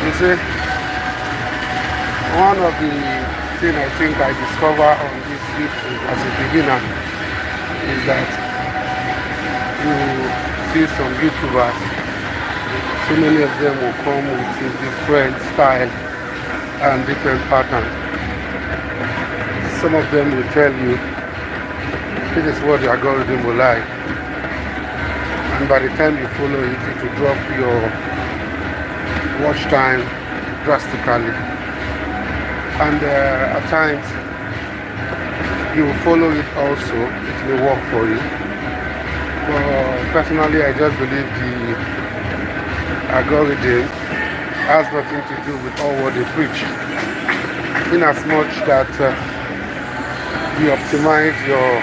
You see, one of the things I think I discover on this YouTube as a beginner is that you see some YouTubers, so many of them will come with a different style and different pattern. Some of them will tell you this is what the algorithm will like, and by the time you follow it, it will drop your watch time drastically. And at times you will follow it also, it may work for you. But personally, I just believe the algorithm has nothing to do with all what they preach, in as much that you optimize your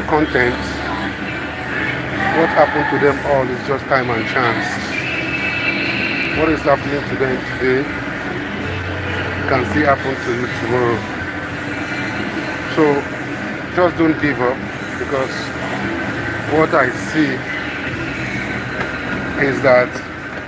content. What happened to them all is just time and chance. What is happening to them today can still happen to you tomorrow. So just don't give up, because what I see is that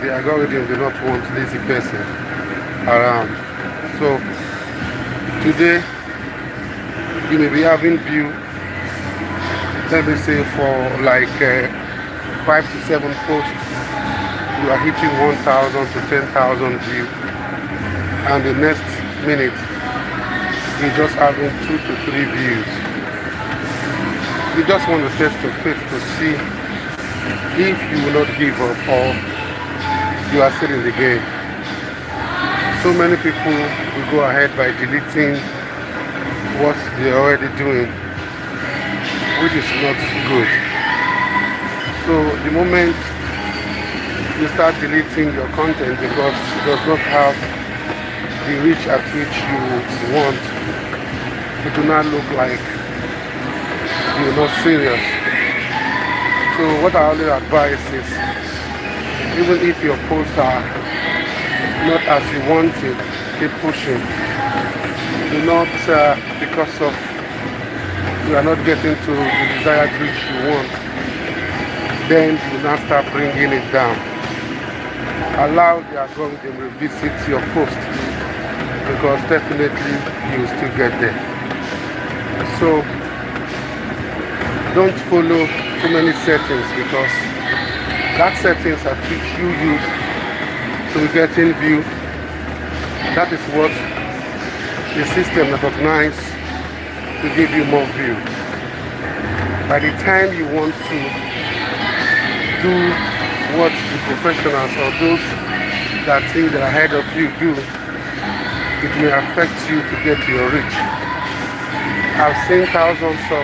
the algorithm do not want lazy person around. So today you may be having view, let me say for like 5 to 7 posts, you are hitting 1,000 to 10,000 views, and the next minute you're just having 2 to 3 views. You just want to test your faith to see if you will not give up or you are still in the game. So many people will go ahead by deleting what they're already doing, which is not good. So the moment you start deleting your content because it does not have the reach at which you want, it will not look like you're not serious. So what I always advise is, even if your posts are not as you want it, keep pushing. Do not, because of you are not getting to the desired reach you want, then you will not start bringing it down. Allow the algorithm to revisit your post, because definitely you will still get there. So don't follow too many settings, because that settings at which you use to get in view, that is what the system recognizes to give you more view. By the time you want to do what the professionals or those that think they're ahead of you do, it may affect you to get your reach. I've seen thousands of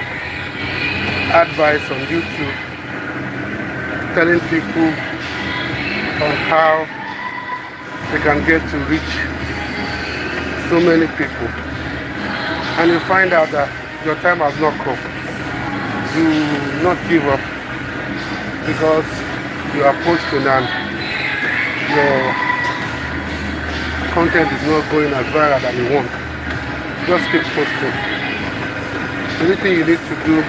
advice on YouTube telling people on how they can get to reach so many people, and you find out that your time has not come. Do not give up because you are posting and your content is not going as viral as you want. Just keep posting. The only thing you need to do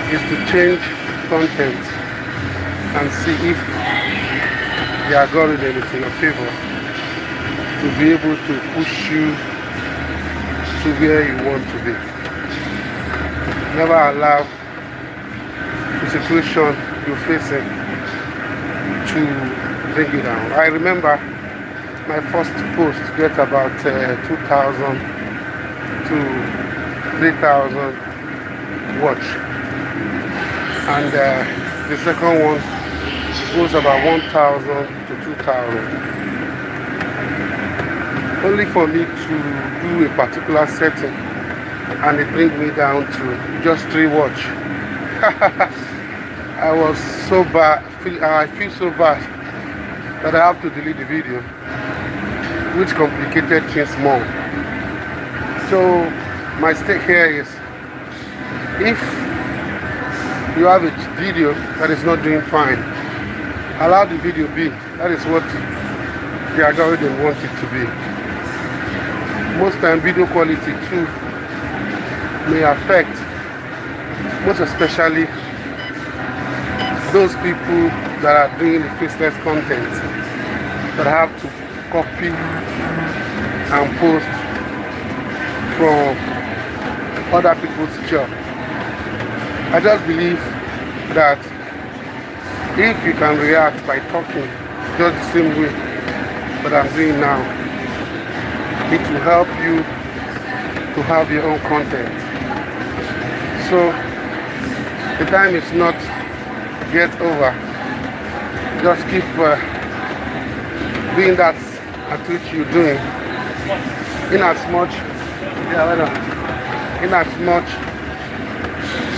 is to change content and see if the algorithm is in your favor to be able to push you to where you want to be. Never allow the situation you're facing to bring you down. I remember my first post get about 2,000 to 3,000 watch, and the second one goes about 1,000 to 2,000. Only for me to do a particular setting and it brings me down to just 3 watch. I was so bad, I feel so bad that I have to delete the video, which complicated things more. So my stake here is, if you have a video that is not doing fine, allow the video be. That is what the algorithm wants it to be. Most time video quality too may affect, most especially those people that are doing the faceless content that have to copy and post from other people's job. I just believe that if you can react by talking just the same way that I'm doing now, it will help you to have your own content. So the time is not yet over. Just keep doing that at which you're doing. In as much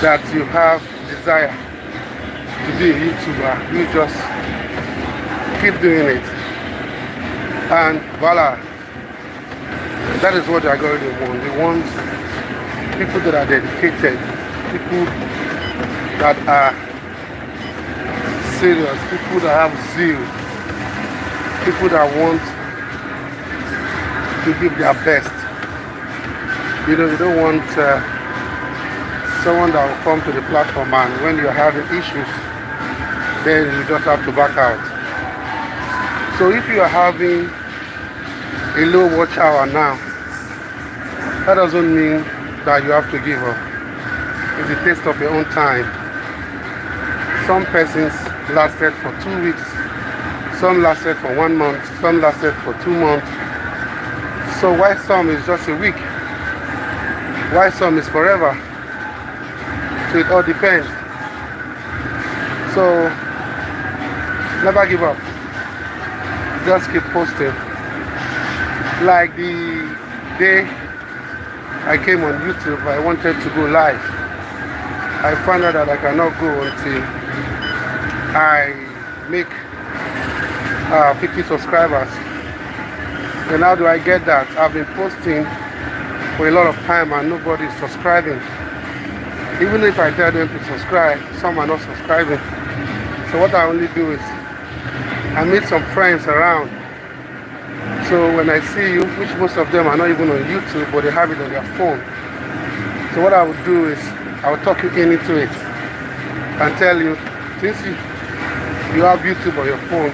that you have desire to be a YouTuber, you just keep doing it. And voila, that is what the algorithm wants. They want people that are dedicated, people that are serious, people that have zeal, people that want to give their best. You know, you don't want someone that will come to the platform and when you're having issues, then you just have to back out. So if you are having a low watch hour now, that doesn't mean that you have to give up. It's a taste of your own time. Some persons lasted for 2 weeks, some lasted for 1 month, some lasted for 2 months. So why some is just a week? Why some is forever? So it all depends. So never give up. Just keep posting. Like the day I came on YouTube, I wanted to go live. I found out that I cannot go until I make 50 subscribers. Then how do I get that? I've been posting for a lot of time and nobody is subscribing. Even if I tell them to subscribe, some are not subscribing. So what I only do is I meet some friends around. So when I see you, which most of them are not even on YouTube, but they have it on their phone. So what I would do is I will talk you into it and tell you, since you have YouTube on your phone,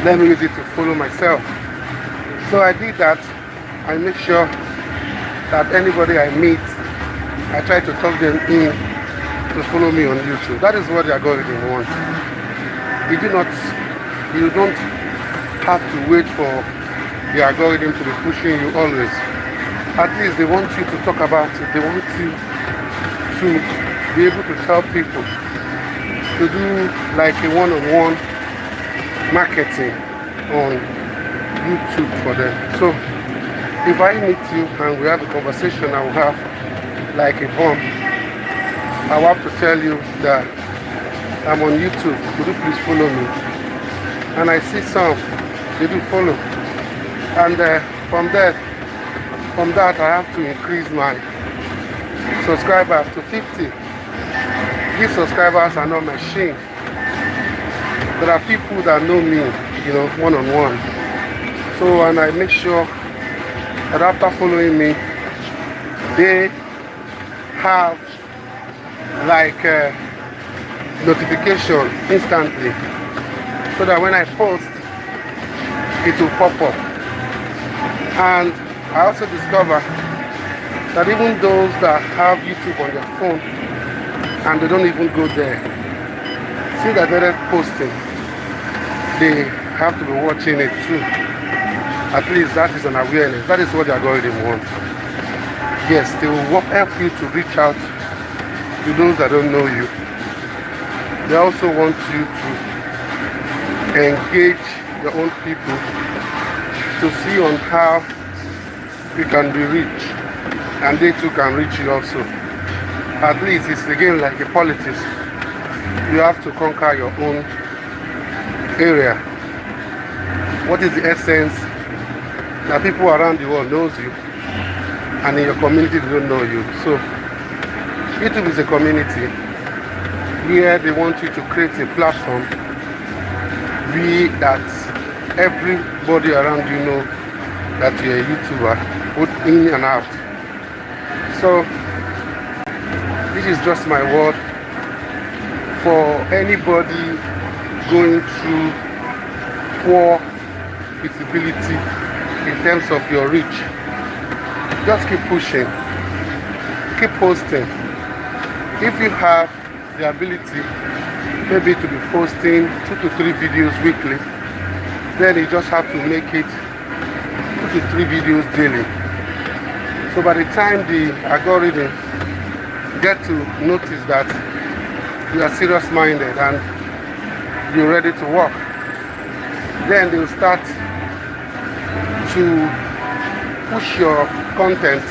let me use it to follow myself. So I did that. I make sure that anybody I meet, I try to talk them in to follow me on YouTube. That is what the algorithm wants. You don't have to wait for the algorithm to be pushing you always. At least they want you to talk about it. They want you to be able to tell people, to do like a one-on-one marketing on YouTube for them. So if I meet you and we have a conversation, I will have like a bomb. I will have to tell you that I'm on YouTube. Could you please follow me? And I see some, they do follow. And from that I have to increase my subscribers to 50. These subscribers are not machine. There are people that know me, you know, one-on-one. So, and I make sure that after following me, they have like notification instantly, so that when I post, it will pop up. And I also discover that even those that have YouTube on their phone and they don't even go there, since that they're posting, they have to be watching it too. At least that is an awareness. That is what the algorithm wants. Yes, they will help you to reach out to those that don't know you. They also want you to engage your own people to see on how you can be rich, and they too can reach you also. At least it's again like a politics. You have to conquer your own area. What is the essence? That people around the world knows you, and in your community they don't know you. So YouTube is a community where they want you to create a platform that everybody around you know that you're a YouTuber, both in and out. So this is just my word for anybody going through poor visibility in terms of your reach. Just keep pushing, keep posting. If you have the ability maybe to be posting 2 to 3 videos weekly, then you just have to make it 2 to 3 videos daily. So by the time the algorithm get to notice that you are serious minded and you're ready to work, then they'll start to push your content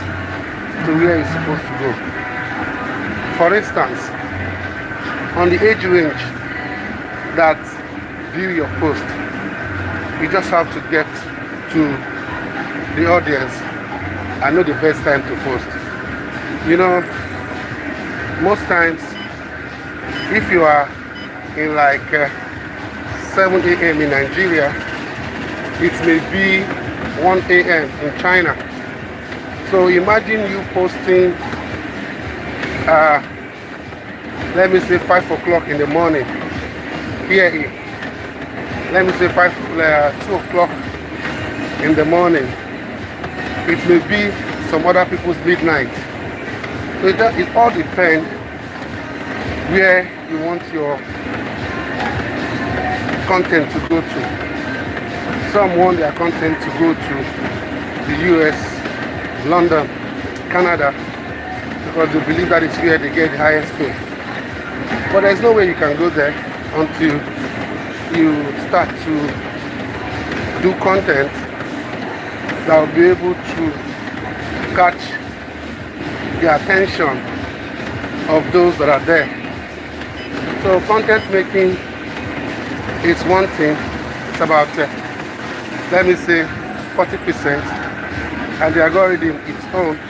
to where it's supposed to go. For instance, on the age range that view your post, you just have to get to the audience and know the best time to post. You know, most times if you are in like 7 a.m. in Nigeria, it may be 1 a.m. in China. So imagine you posting let me say 5 o'clock in the morning here, let me say 2 o'clock in the morning. It may be some other people's midnight. So it all depends where you want your content to go to. Some want their content to go to the US, London, Canada, because they believe that it's where they get the highest pay. But there's no way you can go there until you start to do content that will be able to catch the attention of those that are there. So content making is one thing. It's about let me say 40%, and the algorithm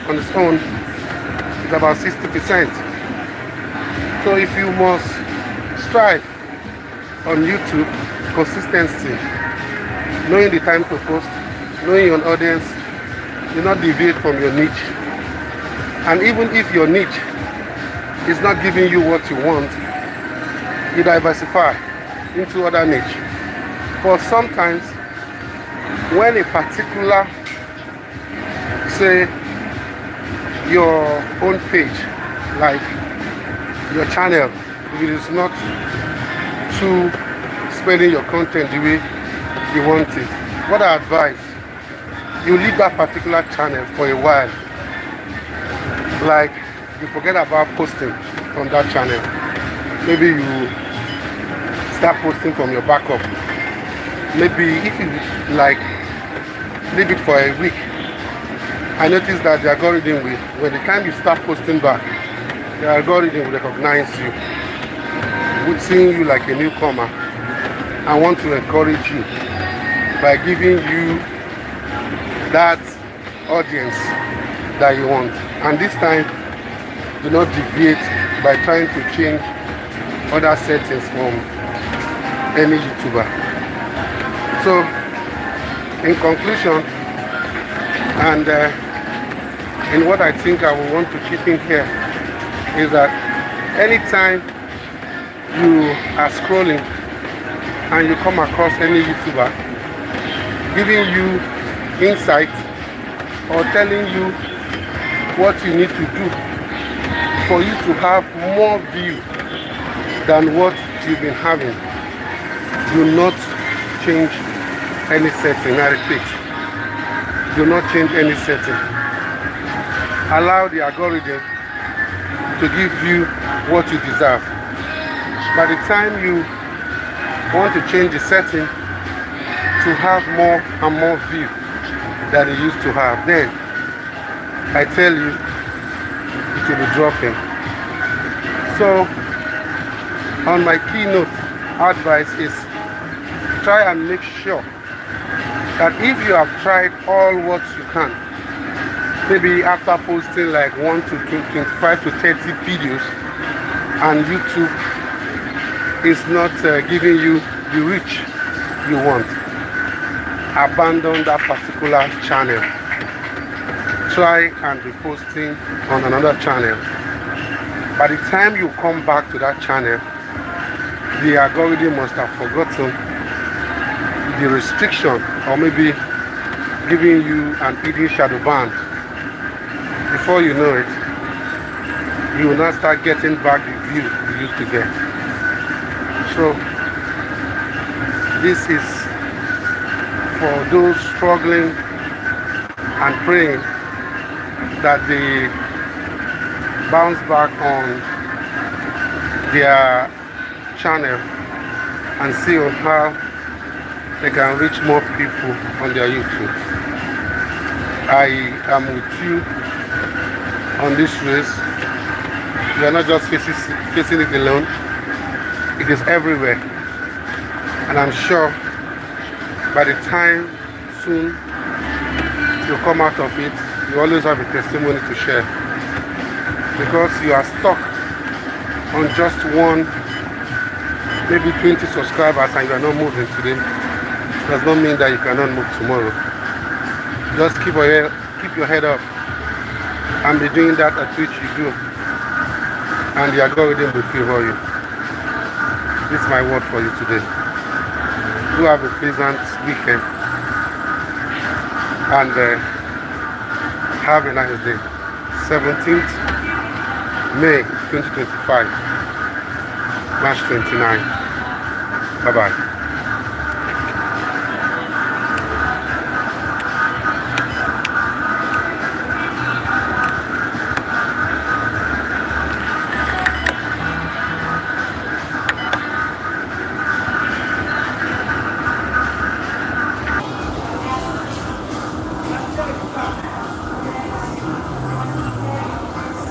on its own is about 60%. So if you must strive on YouTube, consistency, knowing the time to post, knowing your audience, do not deviate from your niche. And even if your niche is not giving you what you want, you diversify into other niche. But sometimes when a particular, say your own page, like your channel, if it is not too spreading your content the way you want it, what I advise, you leave that particular channel for a while. Like, you forget about posting from that channel. Maybe you start posting from your backup. Maybe if you like leave it for a week, I noticed that the algorithm will, when the time you start posting back, the algorithm will recognize you, would seeing you like a newcomer, and want to encourage you by giving you that audience that you want. And this time, do not deviate by trying to change other settings from any YouTuber. So, in conclusion, and in what I think I will want to keep in here, is that anytime you are scrolling and you come across any YouTuber giving you insight or telling you what you need to do for you to have more view than what you've been having, do not change any setting. I repeat, do not change any setting. Allow the algorithm to give you what you deserve. By the time you want to change the setting to have more and more view than you used to have, then I tell you, it will be dropping. So on my keynote advice is, try and make sure that if you have tried all what you can, maybe after posting like 1 to 25 to 30 videos, and YouTube is not giving you the reach you want, abandon that particular channel. Try and be posting on another channel. By the time you come back to that channel, the algorithm must have forgotten the restriction, or maybe giving you an hidden shadow ban. Before you know it, you will not start getting back the view you used to get. So this is for those struggling and praying that they bounce back on their channel and see on how they can reach more people on their YouTube. I am with you on this race. You are not just facing it alone. It is everywhere. And I'm sure by the time soon you come out of it, you always have a testimony to share. Because you are stuck on just one, maybe 20 subscribers and you are not moving today, does not mean that you cannot move tomorrow. Just keep your head up and be doing that at which you do, and the algorithm will favor you. This is my word for you today. Do have a pleasant weekend and have a nice day. 17th May 2025, March 29. Bye bye.